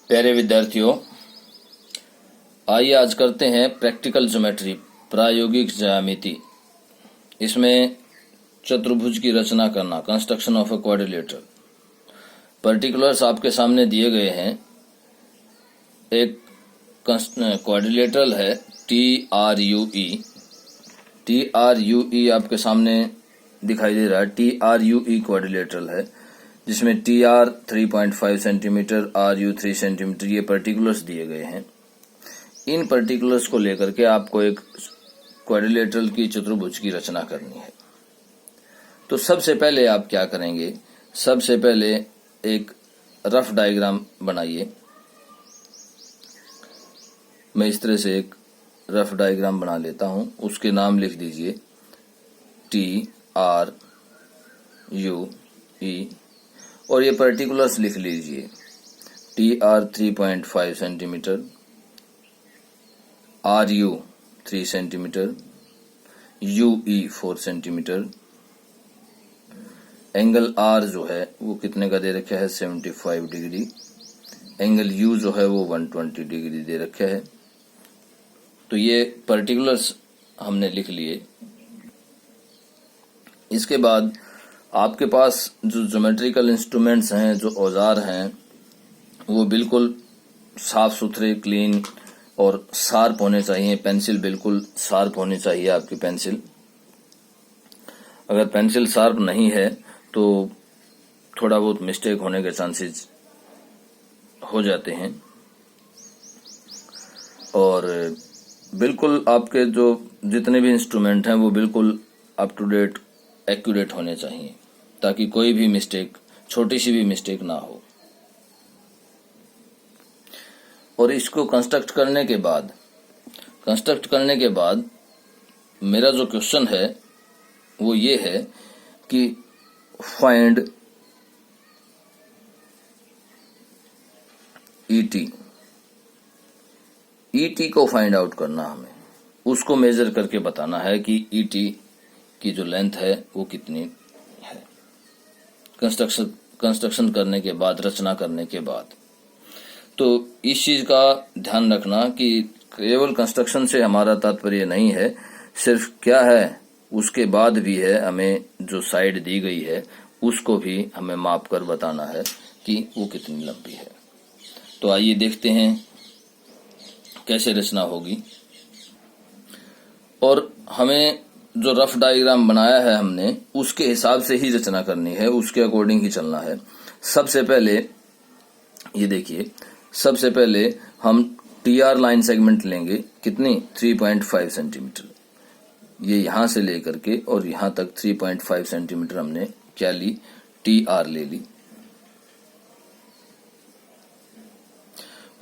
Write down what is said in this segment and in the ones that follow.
प्यारे विद्यार्थियों, आइए आज करते हैं प्रैक्टिकल ज्योमेट्री, प्रायोगिक ज्यामिति। इसमें चतुर्भुज की रचना करना, construction of a quadrilateral. Particulars आपके सामने दिए गए हैं। एक क्वाड्रिलेटरल है TRUE। TRUE आपके सामने दिखाई दे रहा है। TRUE क्वाड्रिलेटरल है जिसमें TR 3.5 सेंटीमीटर, RU 3 सेंटीमीटर ये पर्टिकुलर्स दिए गए हैं। इन पर्टिकुलर्स को लेकर के आपको एक क्वाड्रिलेटरल की चतुर्भुज की रचना करनी है। तो सबसे पहले आप क्या करेंगे, सबसे पहले एक रफ डायग्राम बनाइए। मैं इस तरह से एक रफ डायग्राम बना लेता हूं। उसके नाम लिख दीजिए TRUE और ये पर्टिकुलर्स लिख लीजिए। TR 3.5 centimetre, RU 3 centimetre, UE 4 centimetre. Angle R जो है वो कितने का दे रखा है, 75 डिग्री। एंगल U जो है वो 120 डिग्री दे रखा है। तो ये पर्टिकुलर्स हमने लिख लिए। इसके बाद आपके पास जो ज्योमेट्रिकल इंस्ट्रूमेंट्स हैं, जो औजार हैं, वो बिल्कुल साफ सुथरे, क्लीन और शार्प होने चाहिए। पेंसिल बिल्कुल शार्प होनी चाहिए आपकी पेंसिल। अगर पेंसिल शार्प नहीं है तो थोड़ा बहुत मिस्टेक होने के चांसेस हो जाते हैं। और बिल्कुल आपके जो जितने भी इंस्ट्रूमेंट हैं वो बिल्कुल अप टू डेट, एक्यूरेट होने चाहिए ताकि कोई भी मिस्टेक, छोटी सी भी मिस्टेक ना हो। और इसको कंस्ट्रक्ट करने के बाद मेरा जो क्वेश्चन है वो ये है कि फाइंड ET को फाइंड आउट करना हमें। उसको मेजर करके बताना है कि ET की जो लेंथ है वो कितनी है। कंस्ट्रक्शन करने के बाद, रचना करने के बाद। तो इस चीज का ध्यान रखना कि केवल कंस्ट्रक्शन से हमारा तात्पर्य नहीं है, सिर्फ क्या है उसके बाद भी है, हमें जो साइड दी गई है उसको भी हमें माप कर बताना है कि वो कितनी लंबी है। तो आइए देखते हैं कैसे रचना होगी। और हमें जो रफ डायग्राम बनाया है हमने, उसके हिसाब से ही रचना करनी है, उसके अकॉर्डिंग ही चलना है। सबसे पहले ये देखिए, सबसे पहले हम TR लाइन सेगमेंट लेंगे। कितनी, 3.5 सेंटीमीटर। ये यहां से लेकर के और यहां तक 3.5 सेंटीमीटर हमने क्या ली, TR ले ली।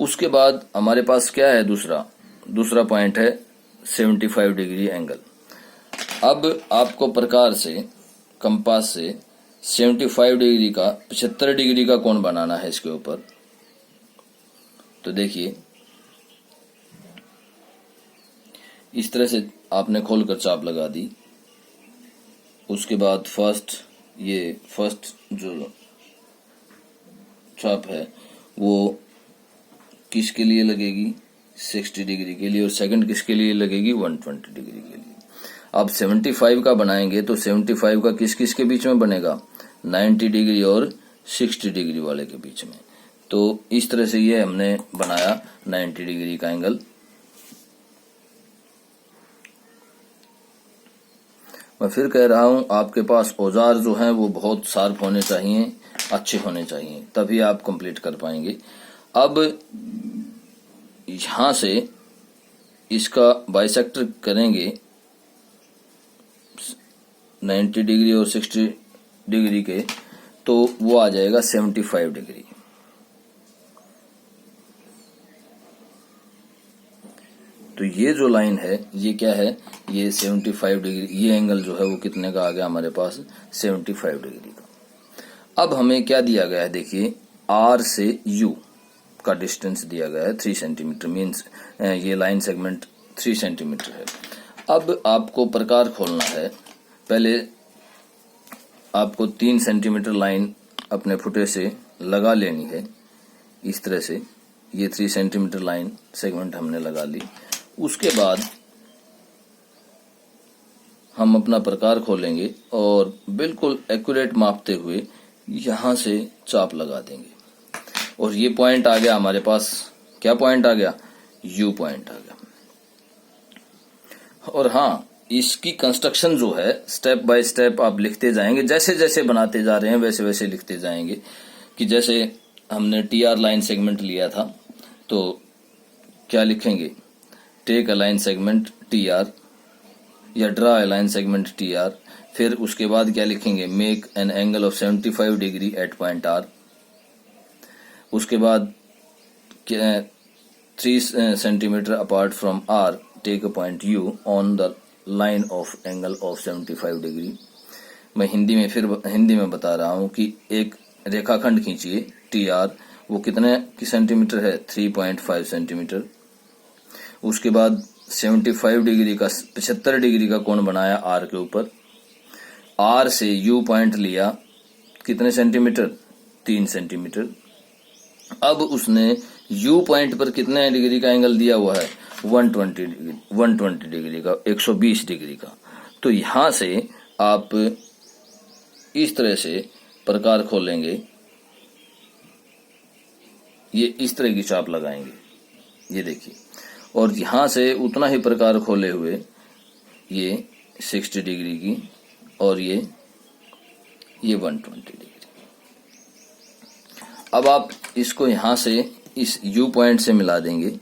उसके बाद हमारे पास क्या है, दूसरा पॉइंट है 75 डिग्री एंगल। अब आपको प्रकार से, कंपास से 75 डिग्री का 75 डिग्री का कोण बनाना है इसके ऊपर। तो देखिए इस तरह से आपने खोलकर चाप लगा दी। उसके बाद फर्स्ट जो चाप है वो किसके लिए लगेगी, 60 डिग्री के लिए। और सेकंड किसके लिए लगेगी, 120 डिग्री के लिए। अब 75 का बनाएंगे तो 75 का किस किस के बीच में बनेगा, 90 डिग्री और 60 डिग्री वाले के बीच में। तो इस तरह से ये हमने बनाया 90 डिग्री का एंगल। मैं फिर कह रहा हूं, आपके पास औजार जो हैं वो बहुत शार्प होने चाहिए, अच्छे होने चाहिए, तभी आप कंप्लीट कर पाएंगे। अब यहां से इसका बाइसेक्टर करेंगे 90 डिग्री और 60 डिग्री के, तो वो आ जाएगा 75 डिग्री। तो ये जो लाइन है ये क्या है, ये 75 डिग्री। ये एंगल जो है वो कितने का आ गया हमारे पास, 75 डिग्री का। अब हमें क्या दिया गया है, देखिए R से U का डिस्टेंस दिया गया है 3 सेंटीमीटर। मीन्स ये लाइन सेगमेंट 3 सेंटीमीटर है। अब आपको प्रकार खोलना है। पहले आपको 3 सेंटीमीटर लाइन अपने फुटे से लगा लेनी है इस तरह से। ये 3 सेंटीमीटर लाइन सेगमेंट हमने लगा ली। उसके बाद हम अपना प्रकार खोलेंगे और बिल्कुल एक्यूरेट मापते हुए यहां से चाप लगा देंगे और ये पॉइंट आ गया हमारे पास। क्या पॉइंट आ गया? यू पॉइंट आ गया। और हाँ, इसकी कंस्ट्रक्शन जो है स्टेप बाय स्टेप आप लिखते जाएंगे, जैसे जैसे बनाते जा रहे हैं वैसे वैसे लिखते जाएंगे। कि जैसे हमने टीआर लाइन सेगमेंट लिया था तो क्या लिखेंगे? Take a line segment TR या draw a line segment TR. फिर उसके बाद क्या लिखेंगे? Make an angle of 75 degree at point R. उसके बाद 3 centimetre apart from R take a point U on the line of angle of 75 degree. मैं हिंदी में बता रहा हूं कि एक रेखाखंड खींचिए टी आर, वो कितने की सेंटीमीटर है? 3.5 सेंटीमीटर। उसके बाद 75 डिग्री का 75 डिग्री का कोण बनाया आर के ऊपर। आर से यू पॉइंट लिया, कितने सेंटीमीटर? 3 सेंटीमीटर। अब उसने यू पॉइंट पर कितने डिग्री का एंगल दिया हुआ है? 120 डिग्री का, 120 डिग्री का। तो यहां से आप इस तरह से प्रकार खोलेंगे, ये इस तरह की चाप लगाएंगे, ये देखिए। और यहां से उतना ही प्रकार खोले हुए ये 60 डिग्री की और ये 120 डिग्री। अब आप इसको यहां से इस यू पॉइंट से मिला देंगे।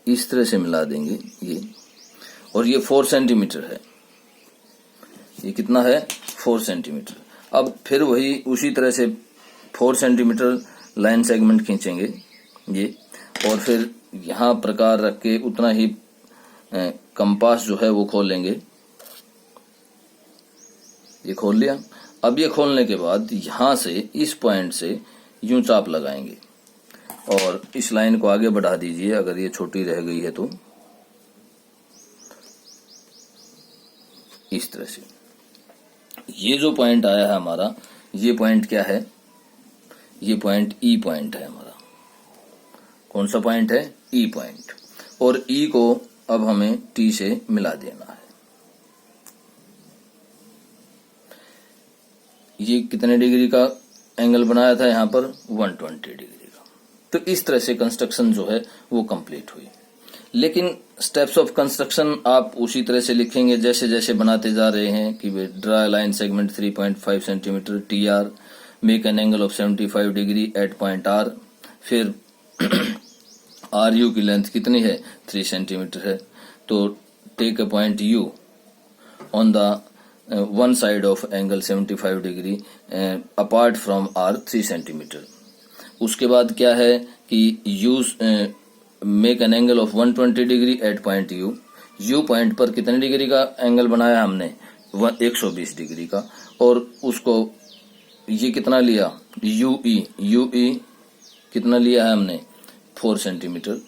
इस तरह से मिला देंगे ये, और ये 4 सेंटीमीटर है। ये कितना है? 4 सेंटीमीटर। अब फिर वही उसी तरह से 4 सेंटीमीटर लाइन सेगमेंट खींचेंगे ये, और फिर यहां प्रकार रख के उतना ही कंपास जो है वो खोलेंगे। ये खोल लिया। अब ये खोलने के बाद यहां से इस पॉइंट से यूं चाप लगाएंगे और इस लाइन को आगे बढ़ा दीजिए अगर ये छोटी रह गई है तो, इस तरह से। ये जो पॉइंट आया है हमारा, ये पॉइंट क्या है? ये पॉइंट ई पॉइंट है हमारा। कौन सा पॉइंट है? ई पॉइंट। और ई को अब हमें टी से मिला देना है। ये कितने डिग्री का एंगल बनाया था यहाँ पर? 120 डिग्री का। तो इस तरह से कंस्ट्रक्शन जो है वो कंप्लीट हुई। लेकिन स्टेप्स ऑफ कंस्ट्रक्शन आप उसी तरह से लिखेंगे जैसे जैसे बनाते जा रहे हैं कि draw line segment 3.5 centimetre T R, make an angle of 75 degree at point R. फिर आर यू की लेंथ कितनी है? 3 सेंटीमीटर है, तो take a point U on the one side of angle 75 degree apart from R 3 centimetre. उसके बाद क्या है कि use make an angle of 120 degree at point U. U point पर कितने डिग्री का एंगल बनाया हमने? 120 डिग्री का। और उसको ये कितना लिया? यूई कितना लिया है हमने? 4 सेंटीमीटर।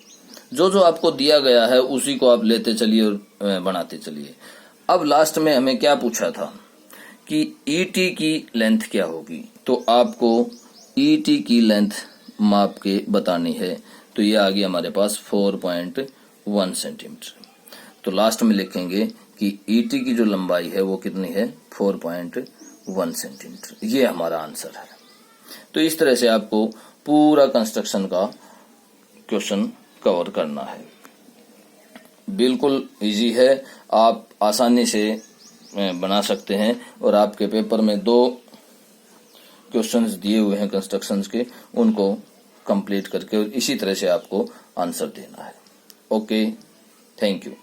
जो जो आपको दिया गया है उसी को आप लेते चलिए और बनाते चलिए। अब लास्ट में हमें क्या पूछा था कि ईटी की लेंथ क्या होगी, तो आपको ईटी की लेंथ माप के बतानी है। तो ये आ गया हमारे पास 4.1 सेंटीमीटर। तो लास्ट में लिखेंगे कि ईटी की जो लंबाई है वो कितनी है? 4.1 सेंटीमीटर। ये हमारा आंसर है। तो इस तरह से आपको पूरा कंस्ट्रक्शन का क्वेश्चन कवर करना है। बिल्कुल इजी है, आप आसानी से बना सकते हैं। और आपके पेपर में 2 क्वेश्चंस दिए हुए हैं कंस्ट्रक्शंस के, उनको कंप्लीट करके इसी तरह से आपको आंसर देना है। Okay, thank you.